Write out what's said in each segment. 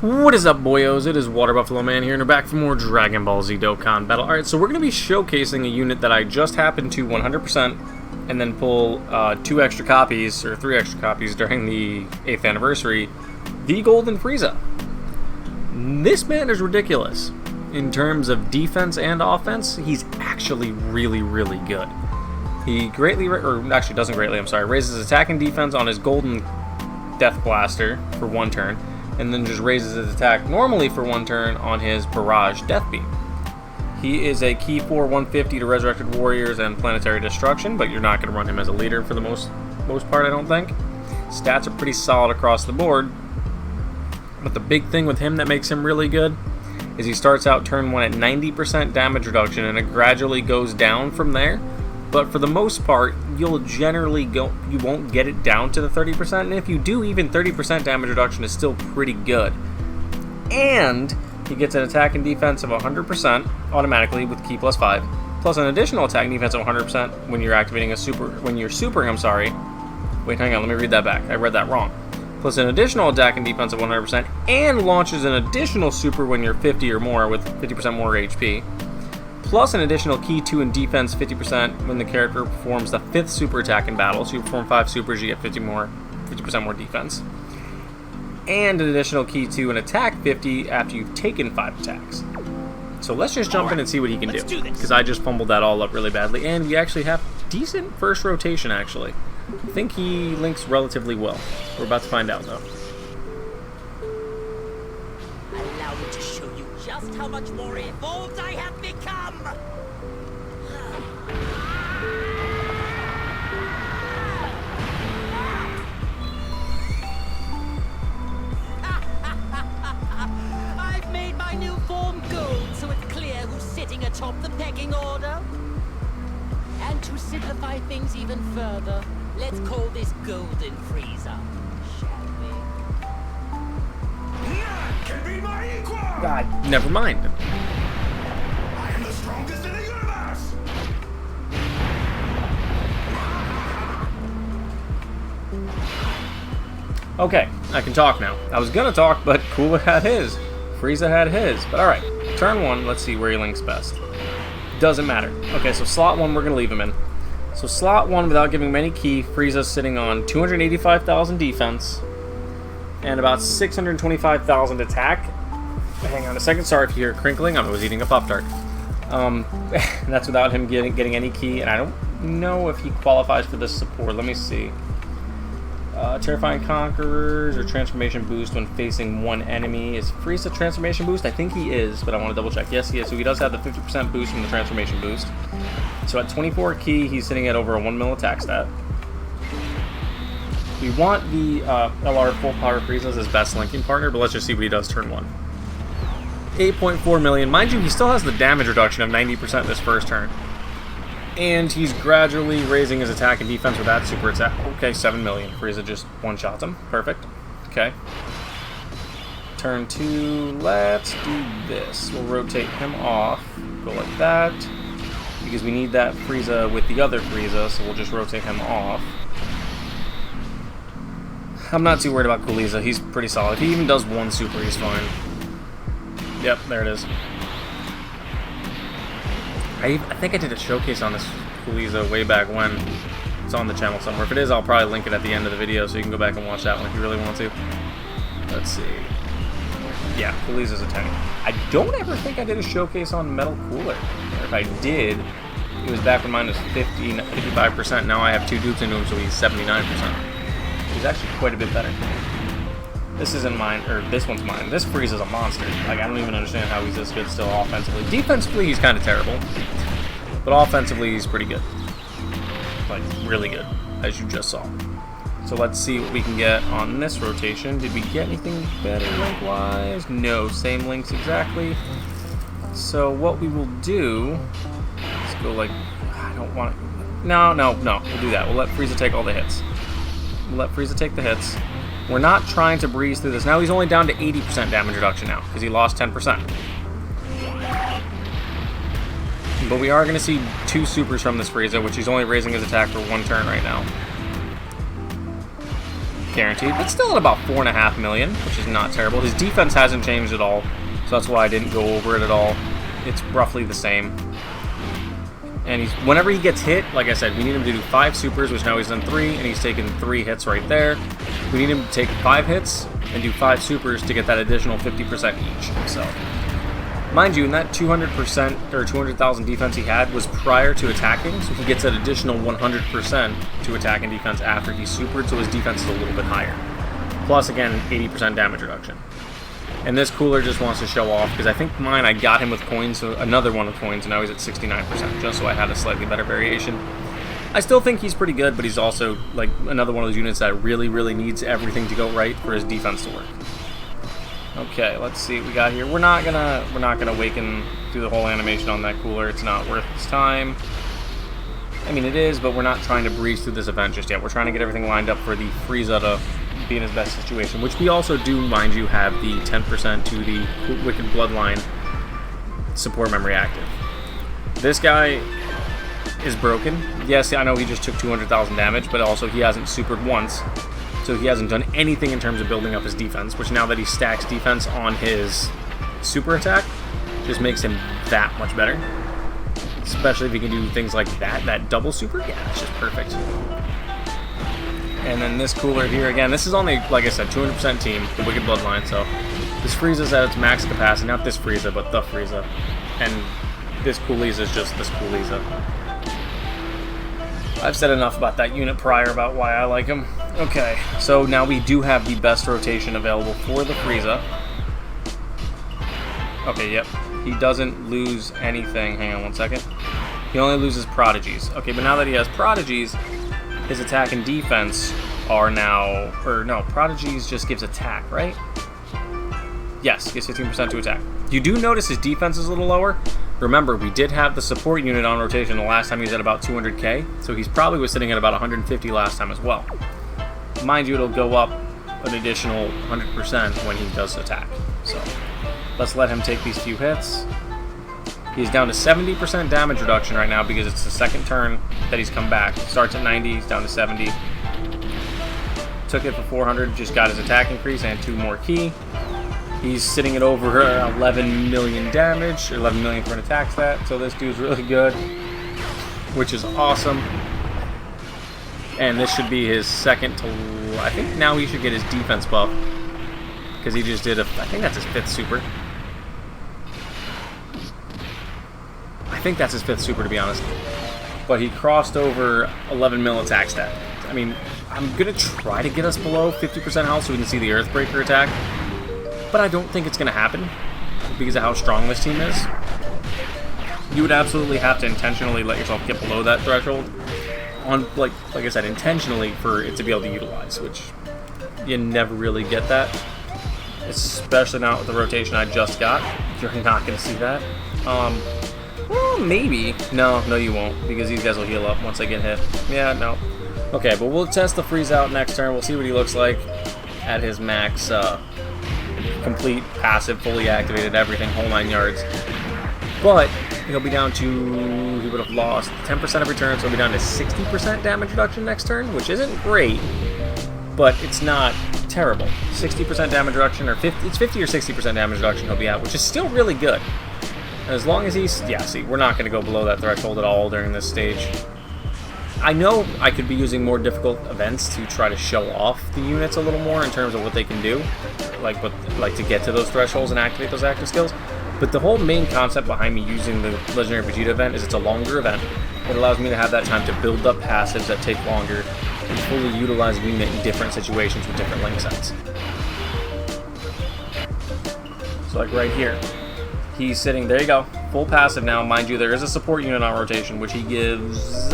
What is up, boyos? It is Water Buffalo Man here, and we're back for more Dragon Ball Z Dokkan Battle. Alright, so we're going to be showcasing a unit that I just happened to 100% and then pull 2 extra copies, or 3 extra copies during the 8th anniversary, the Golden Frieza. This man is ridiculous. In terms of defense and offense, he's actually really, really good. He greatly, or actually doesn't greatly, I'm sorry, raises attack and defense on his Golden Death Blaster for 1 turn. And then just raises his attack normally for 1 turn on his Barrage Death Beam. He is a key 4 150 to Resurrected Warriors and Planetary Destruction, but you're not going to run him as a leader for the most part, I don't think. Stats are pretty solid across the board, but the big thing with him that makes him really good is he starts out turn 1 at 90% damage reduction, and it gradually goes down from there. But for the most part, you'll generally you won't get it down to the 30%, and if you do, even 30% damage reduction is still pretty good. And he gets an attack and defense of 100% automatically with key plus 5, plus an additional attack and defense of 100% when you're activating a super. When you're supering, I'm sorry. Wait, hang on, let me read that back. I read that wrong. Plus an additional attack and defense of 100%, and launches an additional super when you're 50 or more with 50% more HP. Plus an additional key 2 in defense 50% when the character performs the 5th super attack in battle. So you perform 5 supers, you get 50% more defense. And an additional key 2 in attack 50 after you've taken 5 attacks. So let's just jump in and see what he can do. Because I just fumbled that all up really badly. And we actually have decent first rotation, actually. I think he links relatively well. We're about to find out, though. Allow me to show you just how much more evolved I have become! I've made my new form gold, so it's clear who's sitting atop the pecking order. And to simplify things even further, let's call this Golden Frieza, shall we? None can be my equal! God, never mind. I am the strongest in the universe! Okay, I can talk now. I was gonna talk, but Cooler had his. Frieza had his. But alright, turn 1, let's see where he links best. Doesn't matter. Okay, so slot 1 we're gonna leave him in. So slot 1, without giving him any key, Frieza's sitting on 285,000 defense and about 625,000 attack. Hang on a second, sorry if you hear crinkling, I was eating a Pop-Tart. That's without him getting any key, and I don't know if he qualifies for this support. Let me see. Terrifying Conquerors or Transformation Boost when facing one enemy. Is Frieza Transformation Boost? I think he is, but I want to double check. Yes, he is. So he does have the 50% boost from the Transformation Boost. So at 24 key, he's sitting at over a 1 mil attack stat. We want the LR Full Power Frieza as his best linking partner, but let's just see what he does turn 1. 8.4 million. Mind you, he still has the damage reduction of 90% this first turn. And he's gradually raising his attack and defense with that super attack. Okay, 7 million. Frieza just one-shots him. Perfect. Okay. Turn 2, let's do this. We'll rotate him off. Go like that. Because we need that Frieza with the other Frieza, so we'll just rotate him off. I'm not too worried about Cooliza. He's pretty solid. If he even does 1 super, he's fine. Yep, there it is. I think I did a showcase on this Cooliza way back when. It's on the channel somewhere. If it is, I'll probably link it at the end of the video so you can go back and watch that one if you really want to. Let's see. Yeah, Cooliza's a 10. I don't ever think I did a showcase on Metal Cooler. Or if I did, it was back when mine was 55%. Now I have 2 dupes into him, so he's 79%. He's actually quite a bit better. This isn't mine, or this one's mine. This Frieza's a monster. Like, I don't even understand how he's this good still offensively. Defensively, he's kind of terrible. But offensively, he's pretty good. Like, really good, as you just saw. So let's see what we can get on this rotation. Did we get anything better link-wise? No, same links exactly. So what we will do, let's go like, I don't want to, no, we'll do that. We'll let Frieza take all the hits. We'll let Frieza take the hits. We're not trying to breeze through this. Now he's only down to 80% damage reduction now, because he lost 10%. But we are going to see 2 supers from this Frieza, which he's only raising his attack for 1 turn right now. guaranteed, but still at about 4.5 million, which is not terrible. His defense hasn't changed at all, so that's why I didn't go over it at all. It's roughly the same. And whenever he gets hit, like I said, we need him to do 5 supers, which now he's done 3, and he's taken 3 hits right there. We need him to take 5 hits and do 5 supers to get that additional 50% each. So, mind you, in that 200% or 200,000 defense he had was prior to attacking, so he gets that additional 100% to attack and defense after he's supered, so his defense is a little bit higher. Plus, again, 80% damage reduction. And this cooler just wants to show off, because I think mine, I got him with coins, so another one with coins, and now he's at 69%, just so I had a slightly better variation. I still think he's pretty good, but he's also like another one of those units that really, really needs everything to go right for his defense to work. Okay, let's see what we got here. We're not gonna awaken through the whole animation on that cooler. It's not worth its time. I mean, it is, but we're not trying to breeze through this event just yet. We're trying to get everything lined up for the Frieza to be in his best situation, which we also do, mind you, have the 10% to the Wicked Bloodline support memory active. This guy is broken. Yes, I know he just took 200,000 damage, but also he hasn't supered once, so he hasn't done anything in terms of building up his defense, which now that he stacks defense on his super attack, just makes him that much better. Especially if he can do things like that double super. Yeah, it's just perfect. And then this cooler here, again, this is on the, like I said, 200% team, the Wicked Bloodline, so this Frieza's at its max capacity, not this Frieza, but the Frieza. And this Coolies is just this Cooliesa. I've said enough about that unit prior about why I like him. Okay, so now we do have the best rotation available for the Frieza. Okay, yep. He doesn't lose anything. Hang on one second. He only loses Prodigies. Okay, but now that he has Prodigies, his attack and defense are now... Or no, Prodigies just gives attack, right? Yes, gives 15% to attack. You do notice his defense is a little lower. Remember, we did have the support unit on rotation the last time he was at about 200k, so he's probably was sitting at about 150 last time as well. Mind you, it'll go up an additional 100% when he does attack. So, let's let him take these few hits. He's down to 70% damage reduction right now because it's the second turn that he's come back. Starts at 90, he's down to 70. Took it for 400, just got his attack increase and 2 more key. He's sitting at over 11 million damage, or 11 million for an attack stat, so this dude's really good, which is awesome. And this should be his second to... I think now he should get his defense buff, because he just did a... I think that's his 5th super. I think that's his 5th super, to be honest. But he crossed over 11 mil attack stat. I mean, I'm going to try to get us below 50% health so we can see the Earthbreaker attack. But I don't think it's going to happen because of how strong this team is. You would absolutely have to intentionally let yourself get below that threshold, on like I said, intentionally for it to be able to utilize, which you never really get that, especially not with the rotation I just got. You're not going to see that. Well, maybe. No, you won't, because these guys will heal up once they get hit. Yeah, no. Okay, but we'll test the Freeze out next turn. We'll see what he looks like at his max. Complete, passive, fully activated, everything, whole 9 yards. But he'll be down to, he would have lost 10% of return, so he'll be down to 60% damage reduction next turn, which isn't great, but it's not terrible. 60% damage reduction, or 50, it's 50 or 60% damage reduction he'll be at, which is still really good. As long as he's, yeah, see, we're not going to go below that threshold at all during this stage. I know I could be using more difficult events to try to show off the units a little more in terms of what they can do, like to get to those thresholds and activate those active skills. But the whole main concept behind me using the Legendary Vegeta event is it's a longer event. It allows me to have that time to build up passives that take longer and fully utilize the unit in different situations with different link sets. So like right here, he's sitting, there you go, full passive now. Mind you, there is a support unit on rotation, which he gives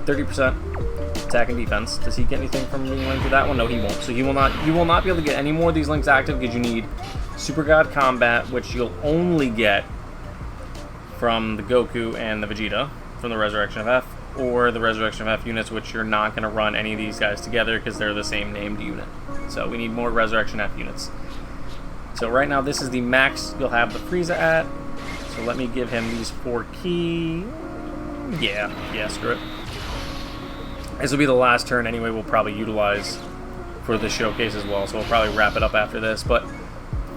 30% attack and defense. Does he get anything from being linked to that one? No, he won't. So you will not be able to get any more of these links active because you need Super God Combat, which you'll only get from the Goku and the Vegeta from the Resurrection of F, or the Resurrection of F units, which you're not going to run any of these guys together because they're the same named unit. So we need more Resurrection F units. So right now this is the max you'll have the Frieza at. So let me give him these 4 key. Yeah, screw it. This will be the last turn anyway we'll probably utilize for the showcase as well, so we'll probably wrap it up after this. But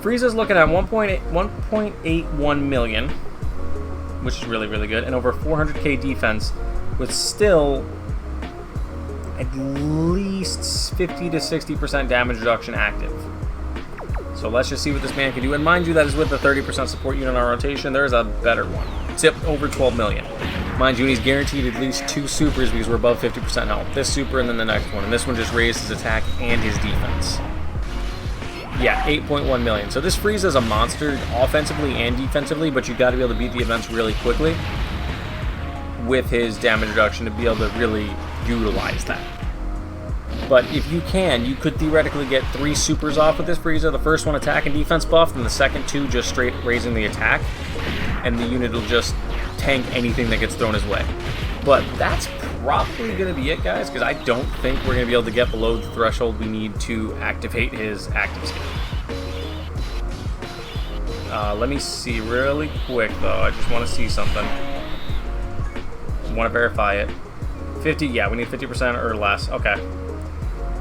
Frieza's looking at 1.81 million, which is really, really good, and over 400k defense with still at least 50 to 60% damage reduction active. So let's just see what this man can do. And mind you, that is with the 30% support unit on rotation. There is a better one. It's over 12 million. Mind you, he's guaranteed at least 2 supers because we're above 50% health. This super and then the next one. And this one just raised his attack and his defense. Yeah, 8.1 million. So this Frieza is a monster offensively and defensively, but you got to be able to beat the events really quickly with his damage reduction to be able to really utilize that. But if you can, you could theoretically get 3 supers off with this Frieza. The first one attack and defense buffed, and the second 2 just straight raising the attack. And the unit will just tank anything that gets thrown his way. But that's probably going to be it, guys, because I don't think we're going to be able to get below the threshold we need to activate his active skill. Let me see really quick, though. I just want to see something. I want to verify it. 50, yeah, we need 50% or less. Okay.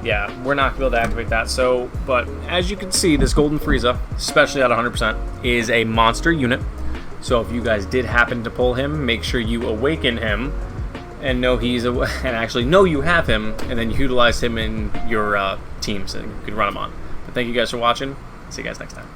Yeah, we're not going to be able to activate that. So, but as you can see, this Golden Frieza, especially at 100%, is a monster unit. So if you guys did happen to pull him, make sure you awaken him and know he's and actually know you have him, and then utilize him in your teams and you can run him on. But thank you guys for watching. See you guys next time.